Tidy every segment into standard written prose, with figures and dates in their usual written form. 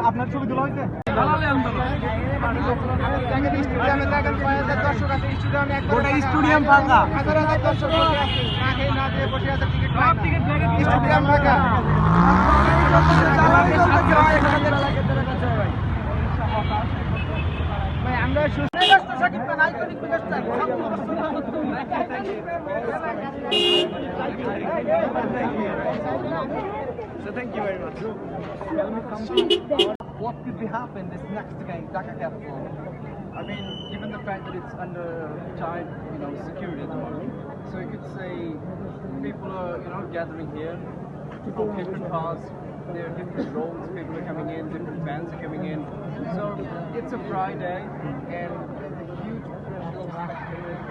আপনার ছবি তোলা হয়েছে? স্টেডিয়াম ফাঁকা, স্টেডিয়াম ফাঁকা। আমরা So thank you very much. What could be happen this next game, Dhaka capital? I mean, given the fact that it's under tight, security at the moment, so you could say people are, gathering here from different parts. There are different roles. People are coming in, different fans are coming in. So it's a Friday, and huge pressure of spectators.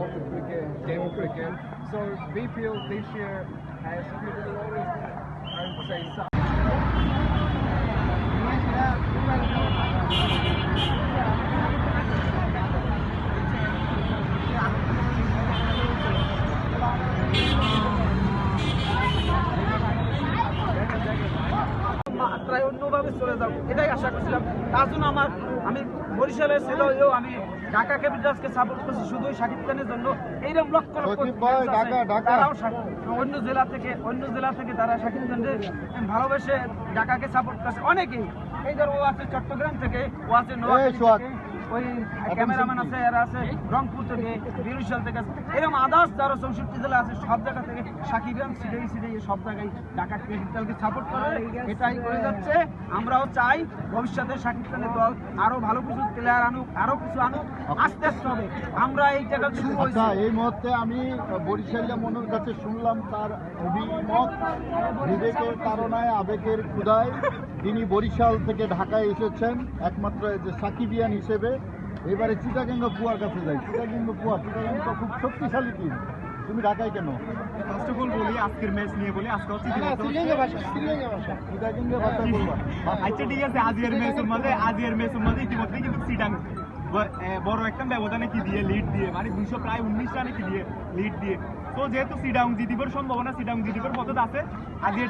Of the cricket, game of cricket. So BPL this year has created a lot of, I would say, মাত্রায় অন্যভাবে চলে যাব এটাই আশা করছিলাম। তার জন্য আমি বরিশালের ছিল আমি ঢাকা ক্যাপিটালসকে সাপোর্ট করছি শুধু শাকিব খানের জন্য। এইরকম লক্ষ লক্ষ তারাও অন্য জেলা থেকে তারা শাকিব খানকে ভালোবেসে ঢাকাকে সাপোর্ট করছে অনেকেই। এই ধর ও আছে চট্টগ্রাম থেকে, ও আছে নোয়াখালী থেকে, ওই ক্যামেরাম্যান আছে, এরা আছে রংপুর থেকে, বরিশাল থেকে, এরকম আদার্স যারা 64 জেলা আছে সব জায়গা থেকে শাকিব খান সিডে সব জায়গায় ঢাকা ক্যাপিটালকে সাপোর্ট করে এটাই করে যাচ্ছে। আমরাও চাই ভবিষ্যতে শাকিব খানের দল আরো ভালো কিছু প্লেয়ার আনুক, আরো কিছু আনুক, আস্তে আস্তে হবে। আমরা এই জায়গা শুরু হয়েছে। এই মুহূর্তে আমি বরিশালিয়া মনুর কাছে শুনলাম তার অভিমত, বিবেকের তাড়নায় আবেগের ক্ষুধায় তিনি বরিশাল থেকে ঢাকায় এসেছেন একমাত্র যে সাকিবিয়ান হিসেবে। এবারে চিটাগাঙ্গা কুয়ার কাছে যাই। চিটাগাঙ্গা খুব শক্তিশালী টিম। তুমি ঢাকায় কেন? ফার্স্ট অফ অল বলি আজকের ম্যাচ নিয়ে বলি, আজকে হচ্ছে চিটাগাঙ্গা ভাষা বলবা। আচ্ছা ঠিক আছে, আজকের ম্যাচের মধ্যে ইতিমধ্যে কিন্তু চিটাং বড় একটা ব্যবধানে কি দিয়ে লিড দিয়ে মানে 219 রানে কি দিয়ে লিড দিয়ে। তো যেহেতু চিটাং জিতিবার সম্ভাবনা, চিটাং জিতিবার পথে আছে আজকে